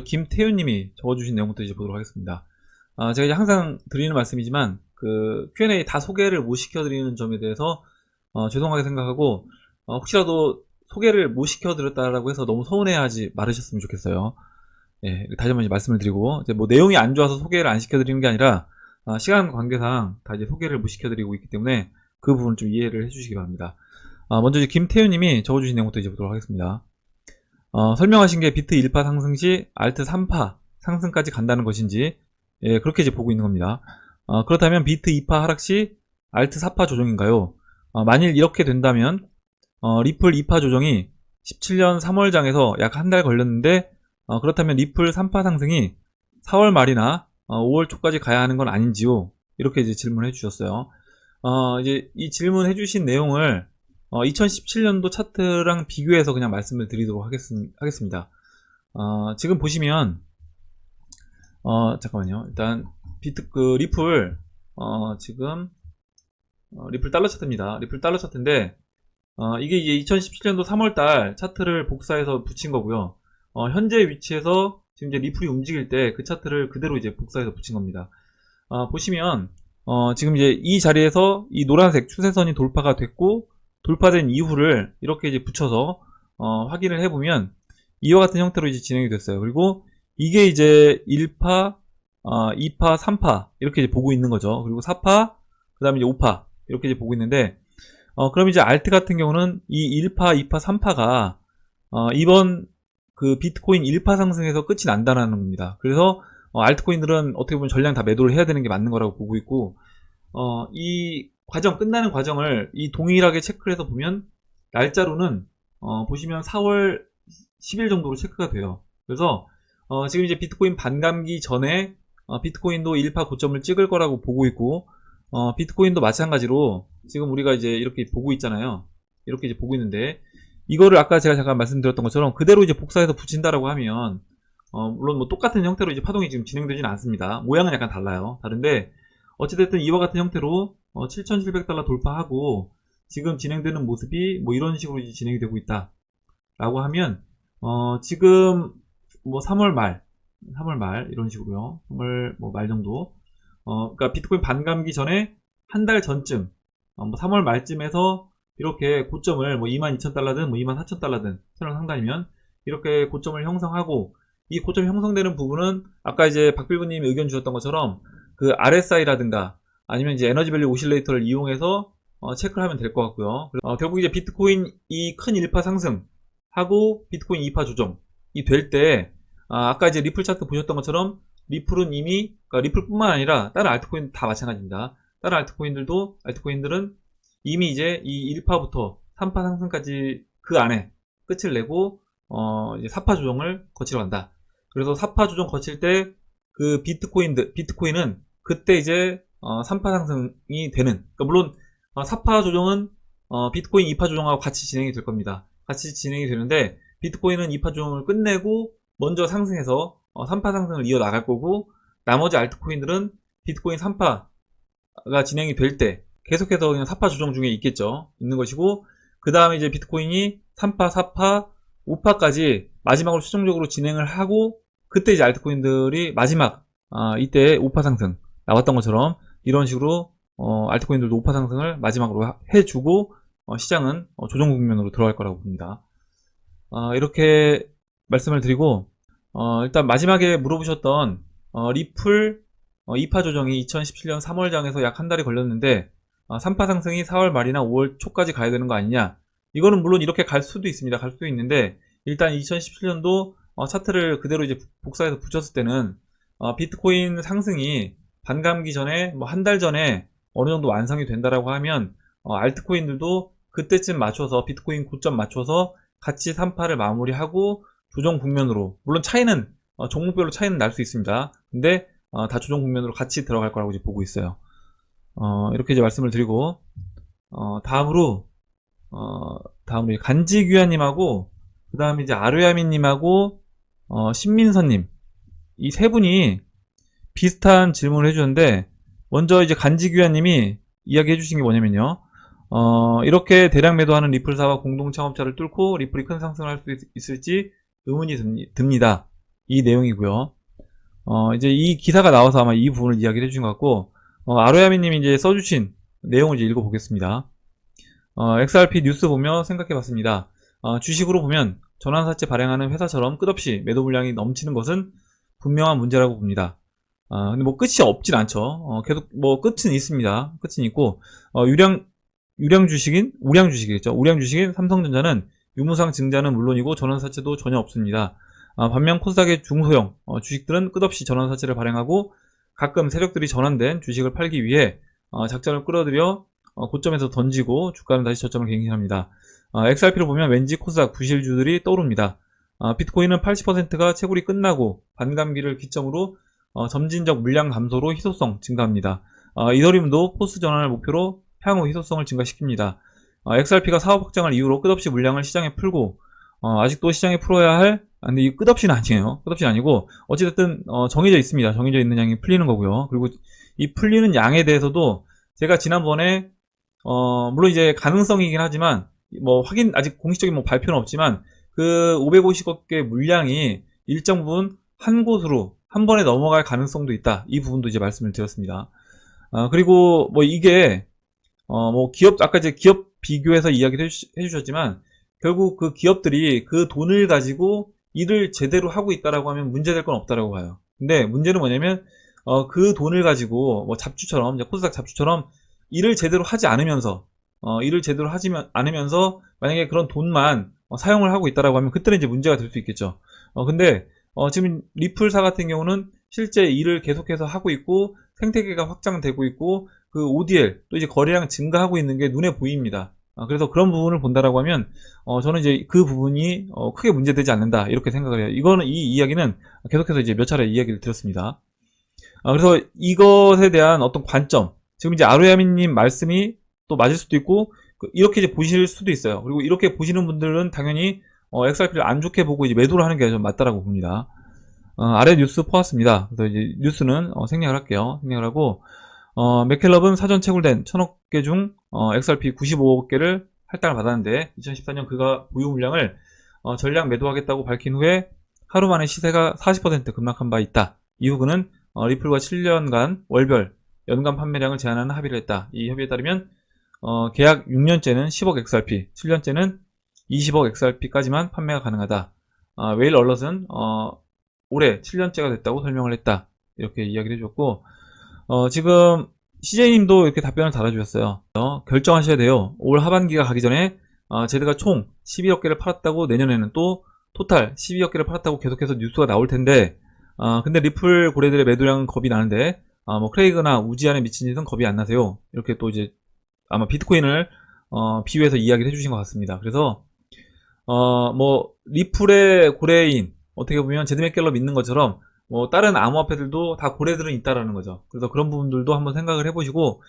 김태윤님이 적어주신 내용부터 이제 보도록 하겠습니다. 제가 이제 항상 드리는 말씀이지만 그 Q&A 다 소개를 못 시켜드리는 점에 대해서 죄송하게 생각하고 혹시라도 소개를 못 시켜드렸다라고 해서 너무 서운해하지 말으셨으면 좋겠어요. 예, 다시 한번 이제 말씀을 드리고 이제 뭐 내용이 안 좋아서 소개를 안 시켜드리는 게 아니라 시간 관계상 다 이제 소개를 못 시켜드리고 있기 때문에 그 부분 좀 이해를 해주시기 바랍니다. 먼저 이제 김태윤님이 적어주신 내용부터 이제 보도록 하겠습니다. 설명하신 게 비트 1파 상승 시 알트 3파 상승까지 간다는 것인지, 예, 그렇게 이제 보고 있는 겁니다. 그렇다면 비트 2파 하락 시 알트 4파 조정인가요? 만일 이렇게 된다면 리플 2파 조정이 17년 3월장에서 약 한 달 걸렸는데, 그렇다면 리플 3파 상승이 4월 말이나 5월 초까지 가야 하는 건 아닌지요? 이렇게 이제 질문을 해주셨어요. 이제 이 질문해 주신 내용을 2017년도 차트랑 비교해서 그냥 말씀을 드리도록 하겠습니다. 지금 보시면 잠깐만요. 일단 리플 지금 리플 달러 차트입니다. 리플 달러 차트인데 이게 이제 2017년도 3월달 차트를 복사해서 붙인 거고요. 현재 위치에서 지금 이제 리플이 움직일 때 그 차트를 그대로 이제 복사해서 붙인 겁니다. 보시면 지금 이제 이 자리에서 이 노란색 추세선이 돌파가 됐고, 돌파된 이후를 이렇게 이제 붙여서 확인을 해보면 이와 같은 형태로 이제 진행이 됐어요. 그리고 이게 이제 1파, 2파, 3파 이렇게 이제 보고 있는 거죠. 그리고 4파, 그 다음에 이제 5파 이렇게 이제 보고 있는데, 그럼 이제 알트 같은 경우는 이 1파, 2파, 3파가 이번 그 비트코인 1파 상승에서 끝이 난다는 겁니다. 그래서 알트코인들은 어떻게 보면 전량 다 매도를 해야 되는 게 맞는 거라고 보고 있고, 이 과정, 끝나는 과정을 이 동일하게 체크를 해서 보면 날짜로는 보시면 4월 10일 정도로 체크가 돼요. 그래서 지금 이제 비트코인 반감기 전에 비트코인도 1파 고점을 찍을 거라고 보고 있고, 비트코인도 마찬가지로 지금 우리가 이제 이렇게 보고 있잖아요. 이렇게 이제 보고 있는데, 이거를 아까 제가 잠깐 말씀드렸던 것처럼 그대로 이제 복사해서 붙인다라고 하면 물론 뭐 똑같은 형태로 이제 파동이 지금 진행되지는 않습니다. 모양은 약간 달라요. 다른데 어찌됐든 이와 같은 형태로 7,700달러 돌파하고 지금 진행되는 모습이 뭐 이런 식으로 이제 진행이 되고 있다 라고 하면 지금 뭐 3월 말 이런 식으로요. 3월 뭐 말 정도 그러니까 비트코인 반감기 전에 한 달 전쯤 뭐 3월 말쯤에서 이렇게 고점을 뭐 22,000달러든 뭐 24,000달러든 새로운 상단이면 이렇게 고점을 형성하고, 이 고점 형성되는 부분은 아까 이제 박빌부님이 의견 주셨던 것처럼 그 RSI라든가 아니면 이제 에너지 밸류 오실레이터를 이용해서 체크를 하면 될 것 같고요. 결국 이제 비트코인 이 큰 1파 상승하고 비트코인 2파 조정이 될 때, 아까 이제 리플 차트 보셨던 것처럼 리플은 이미, 그러니까 리플뿐만 아니라 다른 알트코인 다 마찬가지입니다. 다른 알트코인들은 이미 이제 이 1파부터 3파 상승까지 그 안에 끝을 내고 이제 4파 조정을 거치러 간다. 그래서 4파 조정 거칠 때 그 비트코인은 그때 이제 3파 상승이 되는, 그러니까 물론 4파 조정은 비트코인 2파 조정하고 같이 진행이 될 겁니다. 같이 진행이 되는데 비트코인은 2파 조정을 끝내고 먼저 상승해서 3파 상승을 이어 나갈 거고, 나머지 알트코인들은 비트코인 3파가 진행이 될 때 계속해서 그냥 4파 조정 중에 있는 것이고, 그 다음에 이제 비트코인이 3파, 4파, 5파까지 마지막으로 최종적으로 진행을 하고, 그때 이제 알트코인들이 마지막 이때 5파 상승 나왔던 것처럼 이런 식으로 알트코인들도 5파 상승을 마지막으로 해주고 시장은 조정 국면으로 들어갈 거라고 봅니다. 이렇게 말씀을 드리고, 일단 마지막에 물어보셨던 리플 2파 조정이 2017년 3월장에서 약 한 달이 걸렸는데 3파 상승이 4월 말이나 5월 초까지 가야 되는 거 아니냐? 이거는 물론 이렇게 갈 수도 있습니다. 갈 수도 있는데, 일단 2017년도 차트를 그대로 이제 복사해서 붙였을 때는 비트코인 상승이 반감기 전에 뭐 한 달 전에 어느 정도 완성이 된다라고 하면 알트코인들도 그때쯤 맞춰서 비트코인 고점 맞춰서 같이 3파를 마무리하고 조정 국면으로, 물론 차이는 종목별로 차이는 날 수 있습니다. 근데 다 조정 국면으로 같이 들어갈 거라고 이제 보고 있어요. 이렇게 이제 말씀을 드리고, 다음으로 간지규야님하고, 그 다음에 이제 아르야미님하고, 신민선님, 이 세 분이 비슷한 질문을 해주셨는데, 먼저 이제 간지규야님이 이야기 해주신 게 뭐냐면요. 이렇게 대량 매도하는 리플사와 공동 창업자를 뚫고 리플이 큰 상승을 할 수 있을지 의문이 듭니다. 이 내용이고요. 이제 이 기사가 나와서 아마 이 부분을 이야기를 해주신 것 같고, 아로야미님이 이제 써주신 내용을 이제 읽어보겠습니다. XRP 뉴스 보며 생각해봤습니다. 주식으로 보면 전환사채 발행하는 회사처럼 끝없이 매도 물량이 넘치는 것은 분명한 문제라고 봅니다. 근데 뭐 끝이 없진 않죠. 계속 뭐 끝은 있습니다. 끝은 있고, 우량 주식이겠죠. 우량 주식인 삼성전자는 유무상 증자는 물론이고 전환사채도 전혀 없습니다. 반면 코스닥의 중소형 주식들은 끝없이 전환사채를 발행하고 가끔 세력들이 전환된 주식을 팔기 위해 작전을 끌어들여 고점에서 던지고 주가는 다시 저점을 갱신합니다. XRP를 보면 왠지 코스닥 부실주들이 떠오릅니다. 비트코인은 80%가 채굴이 끝나고 반감기를 기점으로 점진적 물량 감소로 희소성 증가합니다. 이더리움도 포스 전환을 목표로 향후 희소성을 증가시킵니다. XRP가 사업 확장을 이유로 끝없이 물량을 시장에 풀고 아직도 시장에 풀어야 할 근데 이 끝없이는 아니에요. 끝없이는 아니고 어찌됐든 정해져 있습니다. 정해져 있는 양이 풀리는 거고요. 그리고 이 풀리는 양에 대해서도 제가 지난번에 물론 이제 가능성이긴 하지만 뭐 아직 공식적인 뭐 발표는 없지만 그 550억 개 물량이 일정 부분 한 곳으로 한 번에 넘어갈 가능성도 있다. 이 부분도 이제 말씀을 드렸습니다. 그리고 뭐 이게 뭐 아까 이제 기업 비교해서 이야기를 해주셨지만 결국 그 기업들이 그 돈을 가지고 일을 제대로 하고 있다라고 하면 문제될 건 없다라고 봐요. 근데 문제는 뭐냐면 그 돈을 가지고 뭐 잡주처럼 코스닥 잡주처럼 일을 제대로 하지 않으면서 만약에 그런 돈만 사용을 하고 있다라고 하면 그때는 이제 문제가 될 수 있겠죠. 근데 지금 리플사 같은 경우는 실제 일을 계속해서 하고 있고 생태계가 확장되고 있고 그 ODL 또 이제 거래량 증가하고 있는 게 눈에 보입니다. 그래서 그런 부분을 본다라고 하면 저는 이제 그 부분이 크게 문제되지 않는다 이렇게 생각을 해요. 이 이야기는 계속해서 이제 몇 차례 이야기를 드렸습니다. 그래서 이것에 대한 어떤 관점, 지금 이제 아로야미님 말씀이 또 맞을 수도 있고 이렇게 이제 보실 수도 있어요. 그리고 이렇게 보시는 분들은 당연히 XRP를 안 좋게 보고 이제 매도를 하는 게 좀 맞다라고 봅니다. 아래 뉴스 포함습니다. 그래서 이제 뉴스는 생략을 할게요. 생략을 하고 맥켈럽은 사전 채굴된 1000억 개 중 XRP 95억 개를 할당을 받았는데 2014년 그가 보유 물량을 전량 매도하겠다고 밝힌 후에 하루 만에 시세가 40% 급락한 바 있다. 이후 그는 리플과 7년간 월별 연간 판매량을 제한하는 합의를 했다. 이 협의에 따르면 계약 6년째는 10억 XRP, 7년째는 20억 XRP까지만 판매가 가능하다. 웨일 얼럿은 올해 7년째가 됐다고 설명을 했다. 이렇게 이야기를 해줬고 지금 CJ님도 이렇게 답변을 달아주셨어요. 결정하셔야 돼요. 올 하반기가 가기 전에 제드가 총 12억 개를 팔았다고 내년에는 또 토탈 12억 개를 팔았다고 계속해서 뉴스가 나올 텐데 근데 리플 고래들의 매도량은 겁이 나는데 뭐 크레이그나 우지안에 미친 짓은 겁이 안 나세요. 이렇게 또 이제 아마 비트코인을 비유해서 이야기를 해주신 것 같습니다. 그래서 뭐 리플의 고래인 어떻게 보면 제드 맥켈럽 있는 것처럼 뭐 다른 암호화폐들도 다 고래들은 있다라는 거죠. 그래서 그런 부분들도 한번 생각을 해보시고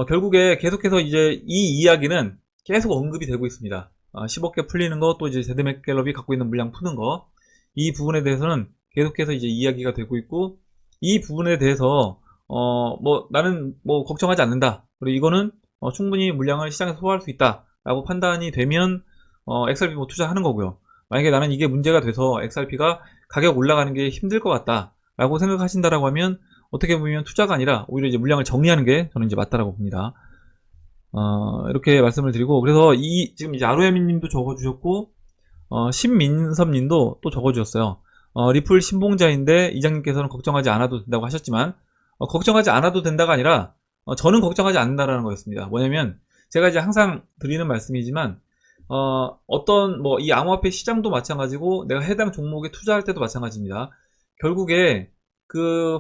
결국에 계속해서 이제 이 이야기는 계속 언급이 되고 있습니다. 10억 개 풀리는 거 또 이제 제드 맥켈럽이 갖고 있는 물량 푸는 거 이 부분에 대해서는 계속해서 이제 이야기가 되고 있고 이 부분에 대해서 뭐 나는 뭐 걱정하지 않는다. 그리고 이거는 충분히 물량을 시장에서 소화할 수 있다라고 판단이 되면 XRP 뭐 투자하는 거고요. 만약에 나는 이게 문제가 돼서 XRP가 가격 올라가는 게 힘들 것 같다 라고 생각하신다라고 하면 어떻게 보면 투자가 아니라 오히려 이제 물량을 정리하는 게 저는 이제 맞다라고 봅니다. 이렇게 말씀을 드리고 그래서 지금 이제 아로야미님도 적어주셨고 신민섭님도 또 적어주셨어요. 리플 신봉자인데 이장님께서는 걱정하지 않아도 된다고 하셨지만 걱정하지 않아도 된다가 아니라 저는 걱정하지 않는다라는 거였습니다. 뭐냐면 제가 이제 항상 드리는 말씀이지만 어떤 뭐 이 암호화폐 시장도 마찬가지고 내가 해당 종목에 투자할 때도 마찬가지입니다. 결국에 그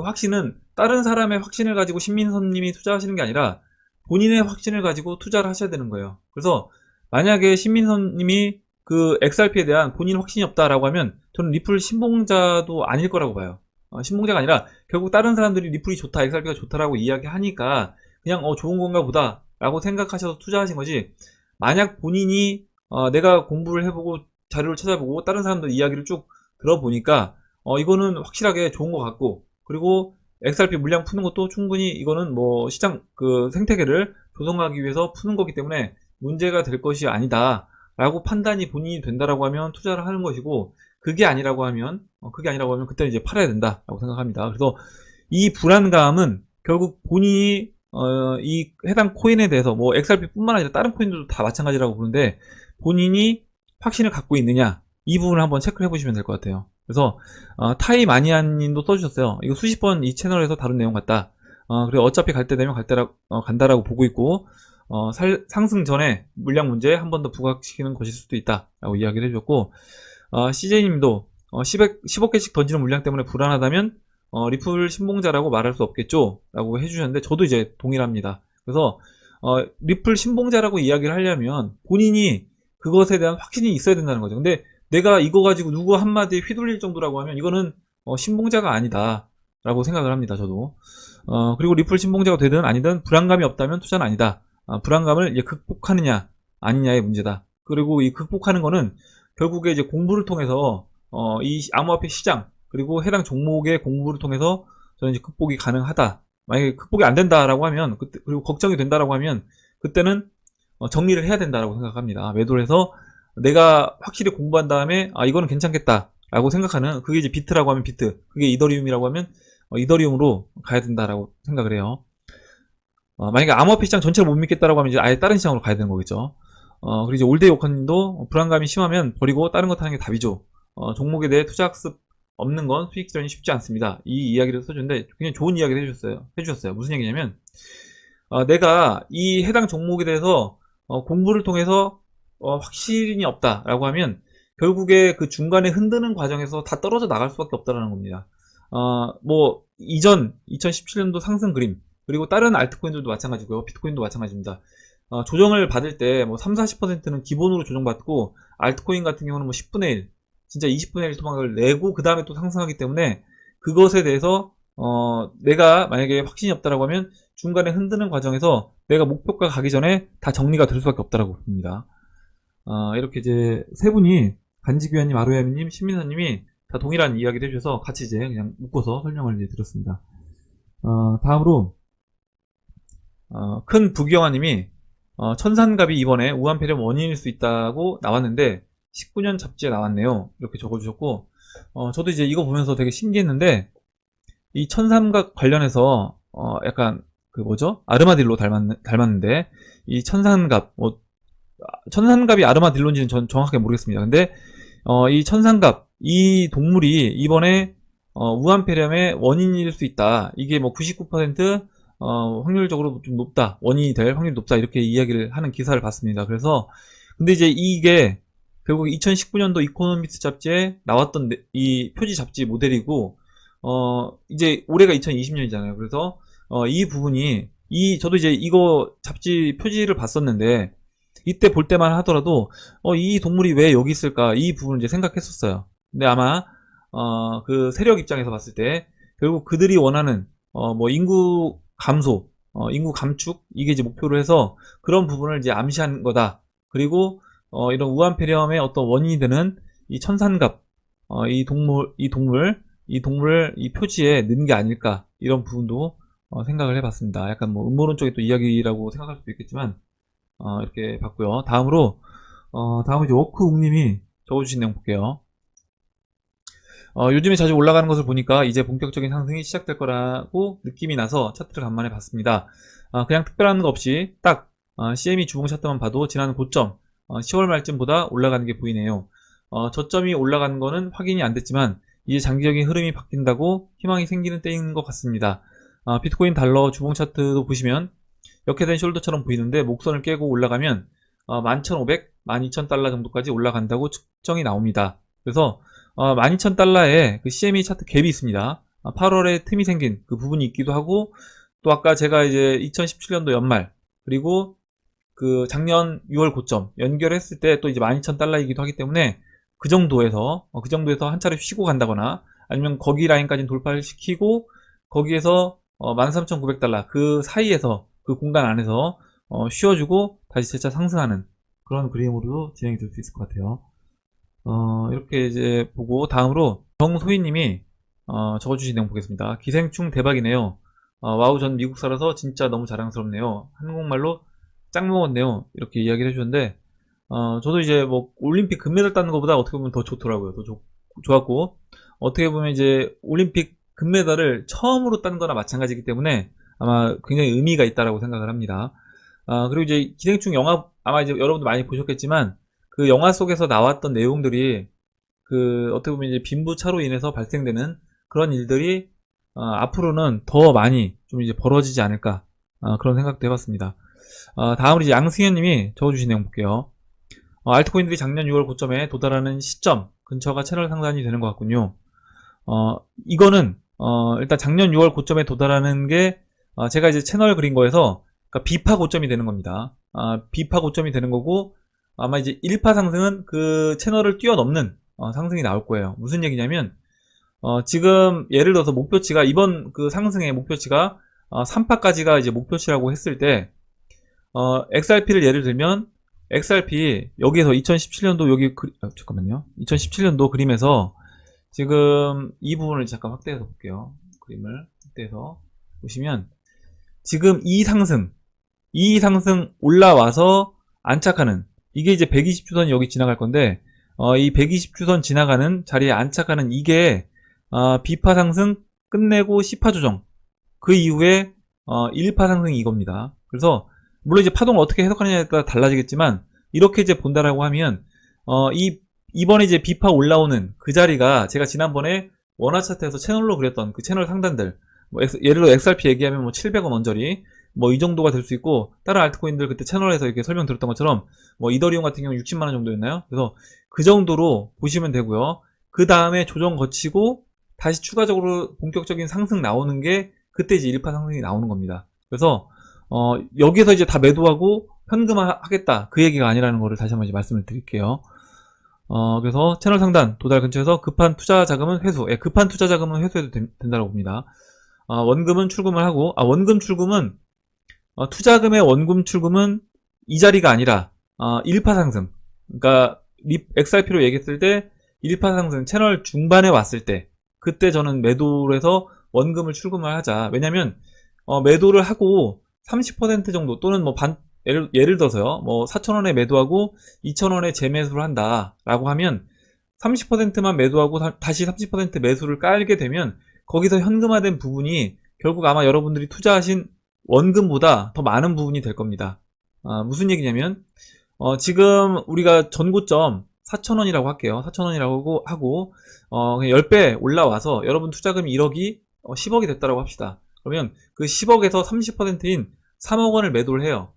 확신은 다른 사람의 확신을 가지고 신민선님이 투자하시는 게 아니라 본인의 확신을 가지고 투자를 하셔야 되는 거예요. 그래서 만약에 신민선님이 그 XRP에 대한 본인 확신이 없다라고 하면 저는 리플 신봉자도 아닐 거라고 봐요. 신봉자가 아니라 결국 다른 사람들이 리플이 좋다, XRP가 좋다라고 이야기하니까 그냥 좋은 건가 보다 라고 생각하셔서 투자하신 거지. 만약 본인이 내가 공부를 해보고 자료를 찾아보고 다른 사람들 이야기를 쭉 들어보니까 이거는 확실하게 좋은 것 같고 그리고 XRP 물량 푸는 것도 충분히 이거는 뭐 시장 그 생태계를 조성하기 위해서 푸는 거기 때문에 문제가 될 것이 아니다 라고 판단이 본인이 된다라고 하면 투자를 하는 것이고 그게 아니라고 하면 그때는 이제 팔아야 된다라고 생각합니다. 그래서 이 불안감은 결국 본인이 이 해당 코인에 대해서 뭐 XRP뿐만 아니라 다른 코인들도 다 마찬가지라고 보는데 본인이 확신을 갖고 있느냐 이 부분을 한번 체크를 해보시면 될 것 같아요. 그래서 타이 마니아님도 써주셨어요. 이거 수십 번 이 채널에서 다룬 내용 같다. 그리고 어차피 갈 때 되면 간다라고 보고 있고 상승 전에 물량 문제 한 번 더 부각시키는 것일 수도 있다라고 이야기를 해줬고 CJ님도 15개씩 던지는 물량 때문에 불안하다면 리플 신봉자라고 말할 수 없겠죠? 라고 해주셨는데 저도 이제 동일합니다. 그래서 리플 신봉자라고 이야기를 하려면 본인이 그것에 대한 확신이 있어야 된다는 거죠. 근데 내가 이거 가지고 누구 한마디에 휘둘릴 정도라고 하면 이거는 신봉자가 아니다 라고 생각을 합니다. 저도 그리고 리플 신봉자가 되든 아니든 불안감이 없다면 투자는 아니다. 불안감을 이제 극복하느냐 아니냐의 문제다. 그리고 이 극복하는 거는 결국에 이제 공부를 통해서 이 암호화폐 시장 그리고 해당 종목의 공부를 통해서 저는 이제 극복이 가능하다. 만약에 극복이 안 된다라고 하면 그리고 걱정이 된다라고 하면 그때는 정리를 해야 된다라고 생각합니다. 매도를 해서 내가 확실히 공부한 다음에 이거는 괜찮겠다라고 생각하는 그게 이제 비트라고 하면 비트, 그게 이더리움이라고 하면 이더리움으로 가야 된다라고 생각을 해요. 만약에 암호화폐 시장 전체를 못 믿겠다라고 하면 이제 아예 다른 시장으로 가야 되는 거겠죠. 그리고 이제 올데이 오커님도 불안감이 심하면 버리고 다른 거 타는 게 답이죠. 종목에 대해 투자 학습 없는 건 수익 실현이 쉽지 않습니다. 이 이야기를 써주는데 굉장히 좋은 이야기를 해주셨어요. 무슨 얘기냐면 내가 이 해당 종목에 대해서 공부를 통해서 확신이 없다라고 하면 결국에 그 중간에 흔드는 과정에서 다 떨어져 나갈 수밖에 없다는 겁니다. 뭐 이전 2017년도 상승 그림 그리고 다른 알트코인들도 마찬가지고요. 비트코인도 마찬가지입니다. 조정을 받을 때 뭐 3, 40%는 기본으로 조정받고 알트코인 같은 경우는 뭐 10분의 1 진짜 20분의 1 토막을 내고 그 다음에 또 상승하기 때문에 그것에 대해서 내가 만약에 확신이 없다라고 하면 중간에 흔드는 과정에서 내가 목표가 가기 전에 다 정리가 될 수밖에 없다라고 봅니다. 이렇게 이제 세 분이 간지규현님, 아로야미님, 신민사님이 다 동일한 이야기를 해주셔서 같이 이제 그냥 묶어서 설명을 이제 드렸습니다. 다음으로 큰 부기영아님이 천산갑이 이번에 우한폐렴 원인일 수 있다고 나왔는데 19년 잡지에 나왔네요. 이렇게 적어주셨고 저도 이제 이거 보면서 되게 신기했는데 이 천삼갑 관련해서 약간 그 뭐죠? 아르마딜로 닮았는데 이 천산갑 천산갑이 아르마딜로인지는 전 정확하게 모르겠습니다. 근데 이 천산갑 이 동물이 이번에 우한폐렴의 원인일 수 있다. 이게 뭐 99% 확률적으로 좀 높다. 원인이 될 확률이 높다. 이렇게 이야기를 하는 기사를 봤습니다. 그래서 근데 이제 이게 결국 2019년도 이코노미스트 잡지에 나왔던 이 표지 잡지 모델이고 이제 올해가 2020년이잖아요. 그래서 이 부분이 저도 이제 이거 잡지 표지를 봤었는데 이때 볼 때만 하더라도 이 동물이 왜 여기 있을까 이 부분을 이제 생각했었어요. 근데 아마 그 세력 입장에서 봤을 때 결국 그들이 원하는 뭐 인구 감소, 인구 감축 이게 이제 목표로 해서 그런 부분을 이제 암시한 거다. 그리고 이런 우한폐렴의 어떤 원인이 되는 이 천산갑, 이 동물을 이 표지에 넣은 게 아닐까 이런 부분도 생각을 해봤습니다. 약간 뭐 음모론 쪽의 또 이야기라고 생각할 수도 있겠지만 이렇게 봤고요. 다음으로 다음은 이제 워크웅님이 적어주신 내용 볼게요. 요즘에 자주 올라가는 것을 보니까 이제 본격적인 상승이 시작될 거라고 느낌이 나서 차트를 간만에 봤습니다. 그냥 특별한 거 없이 딱 CME 주봉 차트만 봐도 지난 고점 10월 말쯤보다 올라가는 게 보이네요. 저점이 올라가는 거는 확인이 안 됐지만 이제 장기적인 흐름이 바뀐다고 희망이 생기는 때인 것 같습니다. 비트코인 달러 주봉 차트도 보시면 역회된 숄더처럼 보이는데 목선을 깨고 올라가면 11,500, 12,000달러 정도까지 올라간다고 측정이 나옵니다. 그래서 12,000달러에 그 CME 차트 갭이 있습니다. 8월에 틈이 생긴 그 부분이 있기도 하고 또 아까 제가 이제 2017년도 연말 그리고 그 작년 6월 고점 연결했을 때 또 이제 12,000달러이기도 하기 때문에 그 정도에서 한 차례 쉬고 간다거나 아니면 거기 라인까지 돌파를 시키고 거기에서 13,900달러 그 사이에서 그 공간 안에서 쉬어주고 다시 재차 상승하는 그런 그림으로 진행이 될 수 있을 것 같아요. 이렇게 이제 보고 다음으로 정소희님이 적어주신 내용 보겠습니다. 기생충 대박이네요. 와우 전 미국 살아서 진짜 너무 자랑스럽네요. 한국말로 짱 먹었네요. 이렇게 이야기를 해주셨는데 저도 이제 뭐 올림픽 금메달 따는 것보다 어떻게 보면 더 좋더라고요. 더 좋고 좋았고, 어떻게 보면 이제 올림픽 금메달을 처음으로 딴 거나 마찬가지이기 때문에 아마 굉장히 의미가 있다라고 생각을 합니다. 그리고 이제 기생충 영화, 아마 이제 여러분도 많이 보셨겠지만, 그 영화 속에서 나왔던 내용들이 어떻게 보면 이제 빈부차로 인해서 발생되는 그런 일들이 앞으로는 더 많이 좀 이제 벌어지지 않을까, 그런 생각도 해봤습니다. 다음으로 이제 양승현님이 적어주신 내용 볼게요. 알트코인들이 작년 6월 고점에 도달하는 시점 근처가 채널 상단이 되는 것 같군요. 이거는 일단 작년 6월 고점에 도달하는 게 제가 이제 채널 그린 거에서 그러니까 비파 고점이 되는 겁니다. 비파 고점이 되는 거고 아마 이제 1파 상승은 그 채널을 뛰어넘는 상승이 나올 거예요. 무슨 얘기냐면 지금 예를 들어서 목표치가 이번 그 상승의 목표치가 3파까지가 이제 목표치라고 했을 때 XRP를 예를 들면 XRP 여기에서 2017년도 여기 잠깐만요. 2017년도 그림에서 지금 이 부분을 잠깐 확대해서 볼게요. 그림을 확대해서 보시면 지금 이 상승 올라와서 안착하는 이게 이제 120주선이 여기 지나갈 건데 이 120주선 지나가는 자리에 안착하는 이게 비파 상승 끝내고 10파 조정 그 이후에 1파 상승이 이겁니다. 그래서 물론 이제 파동을 어떻게 해석하느냐에 따라 달라지겠지만 이렇게 이제 본다라고 하면 이번에 이제 비파 올라오는 그 자리가 제가 지난번에 원화 차트에서 채널로 그렸던 그 채널 상단들 예를 들어 XRP 얘기하면 뭐 700원 원저리 뭐 이 정도가 될 수 있고 다른 알트코인들 그때 채널에서 이렇게 설명드렸던 것처럼 뭐 이더리움 같은 경우 60만원 정도였나요? 그래서 그 정도로 보시면 되고요. 그 다음에 조정 거치고 다시 추가적으로 본격적인 상승 나오는 게 그때 이제 1파 상승이 나오는 겁니다. 그래서 여기서 이제 다 매도하고 현금화 하겠다 그 얘기가 아니라는 거를 다시 한번 이제 말씀을 드릴게요. 그래서 채널 상단 도달 근처에서 급한 투자 자금은 회수, 급한 투자 자금은 회수해도 된다고 봅니다. 원금은 출금을 하고, 원금 출금은 투자금의 원금 출금은 이 자리가 아니라 1파 상승. 그러니까 XRP로 얘기했을 때 1파 상승 채널 중반에 왔을 때 그때 저는 매도를 해서 원금을 출금을 하자. 왜냐면 매도를 하고 30% 정도 또는 뭐 예를 들어서요. 뭐 4,000원에 매도하고 2,000원에 재매수를 한다라고 하면 30%만 매도하고 다시 30% 매수를 깔게 되면 거기서 현금화된 부분이 결국 아마 여러분들이 투자하신 원금보다 더 많은 부분이 될 겁니다. 무슨 얘기냐면 지금 우리가 전고점 4,000원이라고 할게요. 4,000원이라고 하고 그냥 10배 올라와서 여러분 투자금이 1억이 10억이 됐다고 합시다. 그러면 그 10억에서 30%인 3억 원을 매도를 해요.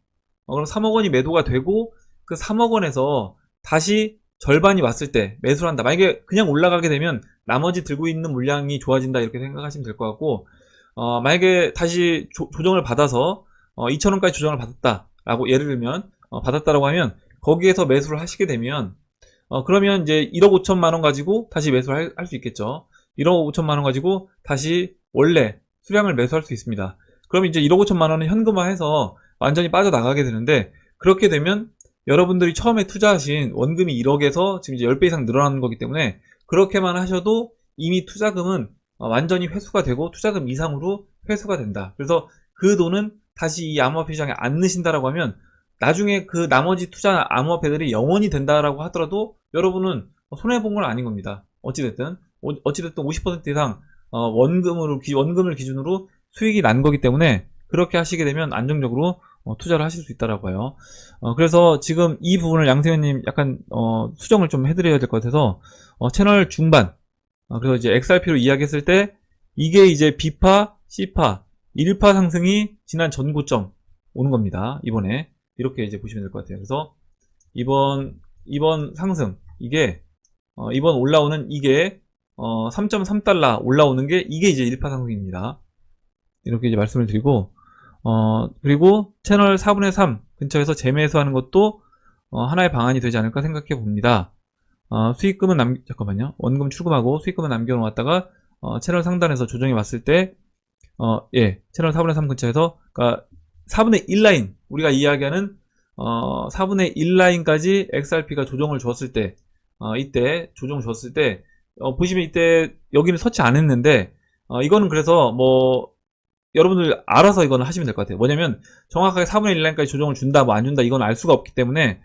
그럼 3억 원이 매도가 되고 그 3억 원에서 다시 절반이 왔을 때 매수를 한다. 만약에 그냥 올라가게 되면 나머지 들고 있는 물량이 좋아진다 이렇게 생각하시면 될 것 같고 만약에 다시 조정을 받아서 2,000원까지 조정을 받았다라고 예를 들면 받았다라고 하면 거기에서 매수를 하시게 되면 그러면 이제 1억 5천만 원 가지고 다시 매수를 할 수 있겠죠. 1억 5천만 원 가지고 다시 원래 수량을 매수할 수 있습니다. 그럼 이제 1억 5천만 원은 현금화해서 완전히 빠져나가게 되는데 그렇게 되면 여러분들이 처음에 투자하신 원금이 1억에서 지금 이제 10배 이상 늘어나는 거기 때문에 그렇게만 하셔도 이미 투자금은 완전히 회수가 되고 투자금 이상으로 회수가 된다. 그래서 그 돈은 다시 이 암호화폐 시장에 안 넣으신다라고 하면 나중에 그 나머지 투자 암호화폐들이 영원히 된다라고 하더라도 여러분은 손해본 건 아닌 겁니다. 어찌됐든 50% 이상 원금을 기준으로 수익이 난 거기 때문에 그렇게 하시게 되면 안정적으로 투자를 하실 수 있다라고 해요. 그래서 지금 이 부분을 양세현님 약간 수정을 좀 해드려야 될 것 같아서 채널 중반 그래서 이제 XRP로 이야기했을 때 이게 이제 B파, C파, 1파 상승이 지난 전고점 오는 겁니다. 이번에 이렇게 이제 보시면 될 것 같아요. 그래서 이번 상승 이게 이번 올라오는 이게 3.3달러 올라오는 게 이게 이제 1파 상승입니다. 이렇게 이제 말씀을 드리고 그리고 채널 4분의 3 근처에서 재매수하는 것도 하나의 방안이 되지 않을까 생각해 봅니다. 수익금은 잠깐만요. 원금 출금하고 수익금은 남겨놓았다가 채널 상단에서 조정이 왔을 때 채널 4분의 3 근처에서 그러니까 4분의 1 라인 우리가 이야기하는 4분의 1 라인까지 XRP가 조정을 줬을 때 이때 조정 줬을 때 보시면 이때 여기는 서치 안 했는데 이거는 그래서 뭐 여러분들 알아서 이거는 하시면 될 것 같아요. 뭐냐면 정확하게 4분의 1 라인까지 조정을 준다 뭐 안 준다 이건 알 수가 없기 때문에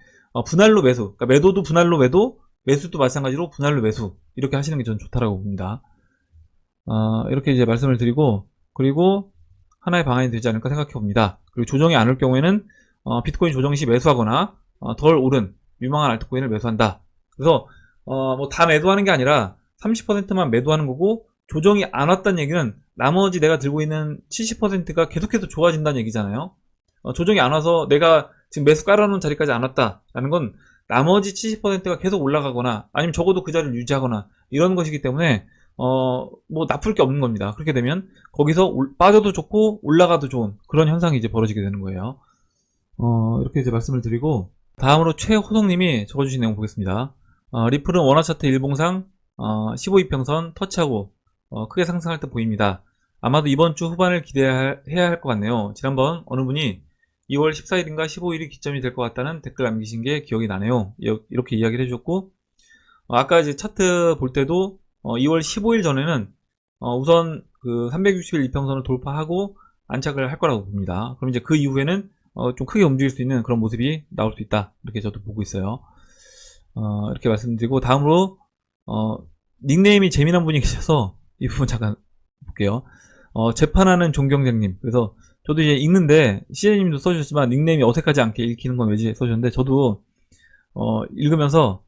분할로 매수 그러니까 매도도 분할로 매도 매수도 마찬가지로 분할로 매수 이렇게 하시는 게 저는 좋다라고 봅니다. 이렇게 이제 말씀을 드리고, 그리고 하나의 방안이 되지 않을까 생각해 봅니다. 그리고 조정이 안 올 경우에는 비트코인 조정 시 매수하거나 덜 오른 유망한 알트코인을 매수한다. 그래서 뭐 다 매도하는 게 아니라 30%만 매도하는 거고, 조정이 안 왔다는 얘기는 나머지 내가 들고 있는 70%가 계속해서 좋아진다는 얘기잖아요. 조정이 안 와서 내가 지금 매수 깔아놓은 자리까지 안 왔다라는 건 나머지 70%가 계속 올라가거나 아니면 적어도 그 자리를 유지하거나 이런 것이기 때문에 뭐 나쁠 게 없는 겁니다. 그렇게 되면 거기서 빠져도 좋고 올라가도 좋은 그런 현상이 이제 벌어지게 되는 거예요. 이렇게 이제 말씀을 드리고, 다음으로 최호성님이 적어주신 내용 보겠습니다. 리플은 원화차트 일봉상 15이평선 터치하고 크게 상승할 듯 보입니다. 아마도 이번 주 후반을 기대해야 할 것 같네요. 지난번 어느 분이 2월 14일인가 15일이 기점이 될 것 같다는 댓글 남기신 게 기억이 나네요. 이렇게 이야기를 해주셨고, 아까 이제 차트 볼 때도 2월 15일 전에는 우선 그 360일 이평선을 돌파하고 안착을 할 거라고 봅니다. 그럼 이제 그 이후에는 좀 크게 움직일 수 있는 그런 모습이 나올 수 있다. 이렇게 저도 보고 있어요. 이렇게 말씀드리고, 다음으로 닉네임이 재미난 분이 계셔서 이 부분 잠깐 볼게요. 재판하는 존경쟁님. 그래서 저도 이제 읽는데 CN님도 써주셨지만 닉네임이 어색하지 않게 읽히는 건 왜지 써주셨는데, 저도 읽으면서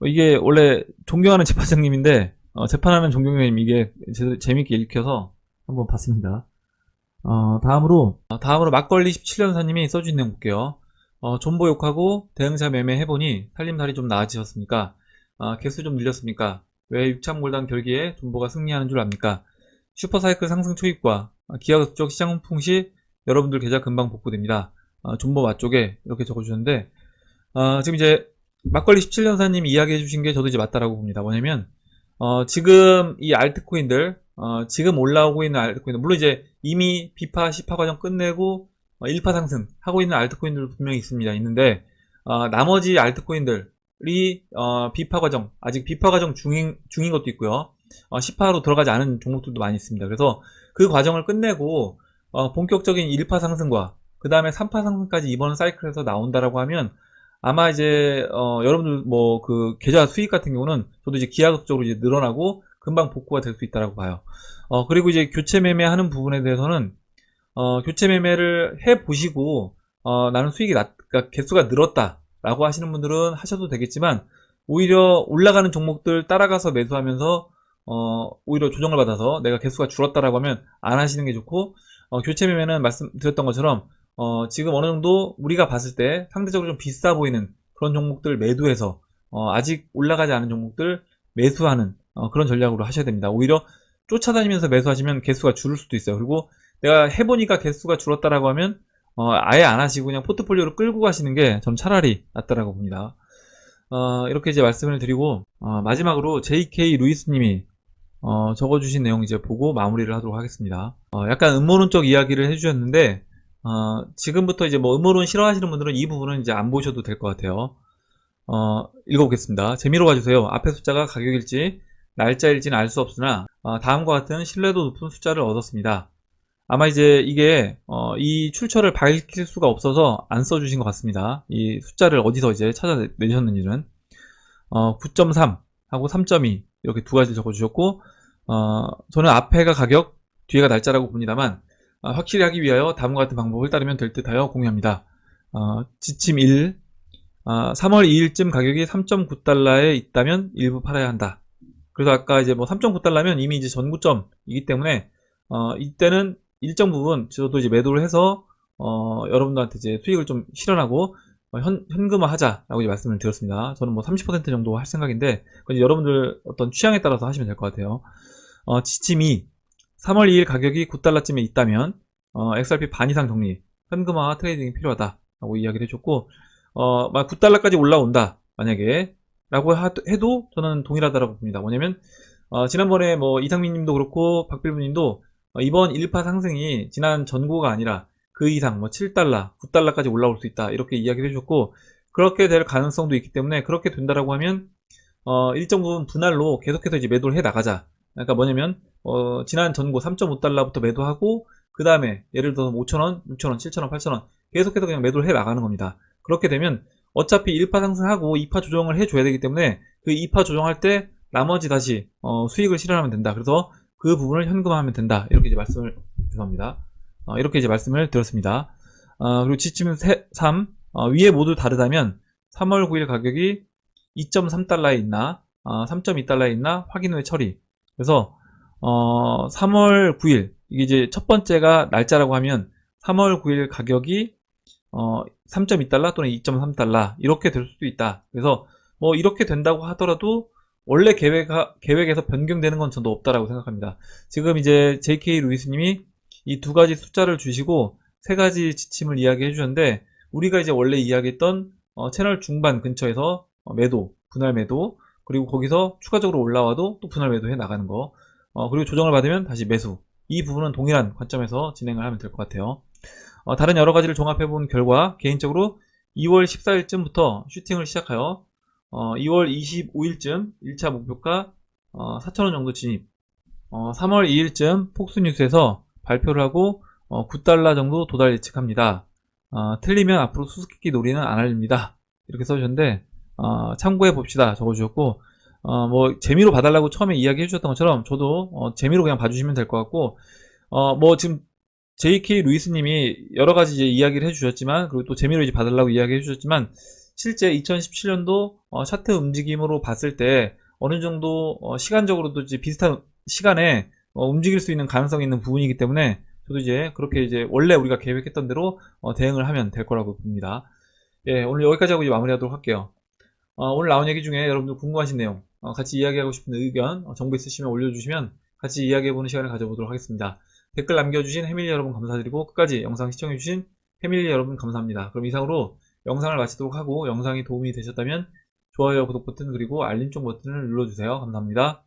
이게 원래 존경하는 재판장님인데 재판하는 존경쟁님 이게 재밌게 읽혀서 한번 봤습니다. 다음으로 막걸리 17년사님이 써주신 내용 볼게요. 존버 욕하고 대응자 매매 해보니 살림살이 좀 나아지셨습니까? 개수 좀 늘렸습니까? 왜 육창골단 결기에 존버가 승리하는 줄 압니까? 슈퍼사이클 상승 초입과 기하급수적 시장 훈풍 시 여러분들 계좌 금방 복구됩니다. 존버 맞쪽에 이렇게 적어주셨는데, 지금 이제 막걸리 17년사님 이야기해 주신 게 저도 이제 맞다라고 봅니다. 뭐냐면 지금 이 알트코인들, 지금 올라오고 있는 알트코인들, 물론 이제 이미 비파 10파 과정 끝내고 1파 상승 하고 있는 알트코인들 분명히 있는데 나머지 알트코인들이 비파 과정, 아직 비파 과정 중인 것도 있고요. 10파로 들어가지 않은 종목들도 많이 있습니다. 그래서 그 과정을 끝내고 본격적인 1파 상승과 그 다음에 3파 상승까지 이번 사이클에서 나온다라고 하면, 아마 이제 여러분들 뭐 그 계좌 수익 같은 경우는 저도 이제 기하급수적으로 이제 늘어나고 금방 복구가 될 수 있다라고 봐요. 그리고 이제 교체 매매하는 부분에 대해서는 교체 매매를 해 보시고 나는 수익이 그러니까 개수가 늘었다라고 하시는 분들은 하셔도 되겠지만, 오히려 올라가는 종목들 따라가서 매수하면서 오히려 조정을 받아서 내가 개수가 줄었다라고 하면 안 하시는 게 좋고, 교체 매매는 말씀드렸던 것처럼 지금 어느 정도 우리가 봤을 때 상대적으로 좀 비싸 보이는 그런 종목들 매도해서 아직 올라가지 않은 종목들 매수하는 그런 전략으로 하셔야 됩니다. 오히려 쫓아다니면서 매수하시면 개수가 줄을 수도 있어요. 그리고 내가 해보니까 개수가 줄었다라고 하면 아예 안 하시고 그냥 포트폴리오를 끌고 가시는 게 전 차라리 낫다라고 봅니다. 이렇게 이제 말씀을 드리고, 마지막으로 JK 루이스님이 적어주신 내용 이제 보고 마무리를 하도록 하겠습니다. 약간 음모론적 이야기를 해주셨는데, 지금부터 이제 뭐 음모론 싫어하시는 분들은 이 부분은 이제 안 보셔도 될 것 같아요. 읽어보겠습니다. 재미로 봐주세요. 앞에 숫자가 가격일지 날짜일지는 알 수 없으나 다음과 같은 신뢰도 높은 숫자를 얻었습니다. 아마 이제 이게 이 출처를 밝힐 수가 없어서 안 써주신 것 같습니다. 이 숫자를 어디서 이제 찾아내셨는지는 9.3 하고 3.2 이렇게 두 가지 적어주셨고, 저는 앞에가 가격, 뒤에가 날짜라고 봅니다만 확실히 하기 위하여 다음과 같은 방법을 따르면 될 듯하여 공유합니다. 지침 1, 3월 2일쯤 가격이 3.9달러에 있다면 일부 팔아야 한다. 그래서 아까 이제 뭐 3.9달러면 이미 이제 전고점이기 때문에 이때는 일정 부분 저도 이제 매도를 해서 여러분들한테 이제 수익을 좀 실현하고 현금화 하자라고 이제 말씀을 드렸습니다. 저는 뭐 30% 정도 할 생각인데 이제 여러분들 어떤 취향에 따라서 하시면 될 것 같아요. 지침 2, 3월 2일 가격이 9달러쯤에 있다면 XRP 반 이상 정리, 현금화 트레이딩이 필요하다라고 이야기를 해줬고, 9달러까지 올라온다 만약에 라고 해도 저는 동일하다라고 봅니다. 뭐냐면 지난번에 뭐 이상민 님도 그렇고 박빌부 님도 이번 1파 상승이 지난 전고가 아니라 그 이상 뭐 7달러, 9달러까지 올라올 수 있다 이렇게 이야기를 해줬고, 그렇게 될 가능성도 있기 때문에 그렇게 된다라고 하면 일정 부분 분할로 계속해서 이제 매도를 해 나가자. 그러니까 뭐냐면 지난 전고 3.5달러부터 매도하고 그 다음에 예를 들어서 5,000원, 6,000원, 7,000원, 8,000원 계속해서 그냥 매도를 해 나가는 겁니다. 그렇게 되면 어차피 1파 상승하고 2파 조정을 해줘야 되기 때문에 그 2파 조정할 때 나머지 다시 수익을 실현하면 된다. 그래서 그 부분을 현금화하면 된다. 이렇게 이제 말씀을 죄송합니다. 이렇게 이제 말씀을 드렸습니다. 그리고 지침 3 위에 모두 다르다면 3월 9일 가격이 2.3달러에 있나 3.2달러에 있나 확인 후에 처리. 그래서 3월 9일 이게 이제 첫 번째가 날짜라고 하면 3월 9일 가격이 3.2달러 또는 2.3달러 이렇게 될 수도 있다. 그래서 뭐 이렇게 된다고 하더라도 원래 계획에서 변경되는 건 저도 없다라고 생각합니다. 지금 이제 JK 루이스님이 이 두 가지 숫자를 주시고 세 가지 지침을 이야기해 주셨는데 우리가 이제 원래 이야기했던 채널 중반 근처에서 매도, 분할 매도 그리고 거기서 추가적으로 올라와도 또 분할 매도해 나가는 거 그리고 조정을 받으면 다시 매수 이 부분은 동일한 관점에서 진행을 하면 될 것 같아요. 다른 여러 가지를 종합해 본 결과 개인적으로 2월 14일쯤부터 슈팅을 시작하여 2월 25일쯤 1차 목표가 4,000원 정도 진입 3월 2일쯤 폭스뉴스에서 발표를 하고 9달러 정도 도달 예측합니다. 틀리면 앞으로 수수께끼 놀이는 안 할립니다. 이렇게 써주셨는데 참고해 봅시다 적어주셨고 뭐 재미로 봐달라고 처음에 이야기해 주셨던 것처럼 저도 재미로 그냥 봐주시면 될 것 같고 뭐 지금 JK 루이스님이 여러 가지 이제 이야기를 해주셨지만 그리고 또 재미로 이제 봐달라고 이야기해 주셨지만 실제 2017년도 차트 움직임으로 봤을 때 어느 정도 시간적으로도 이제 비슷한 시간에 움직일 수 있는 가능성이 있는 부분이기 때문에 저도 이제 그렇게 이제 원래 우리가 계획했던 대로 대응을 하면 될 거라고 봅니다. 예, 오늘 여기까지 하고 이제 마무리하도록 할게요. 오늘 나온 얘기 중에 여러분들 궁금하신 내용, 같이 이야기하고 싶은 의견, 정보 있으시면 올려주시면 같이 이야기해보는 시간을 가져보도록 하겠습니다. 댓글 남겨주신 패밀리 여러분 감사드리고 끝까지 영상 시청해주신 패밀리 여러분 감사합니다. 그럼 이상으로 영상을 마치도록 하고 영상이 도움이 되셨다면 좋아요, 구독 버튼 그리고 알림종 버튼을 눌러주세요. 감사합니다.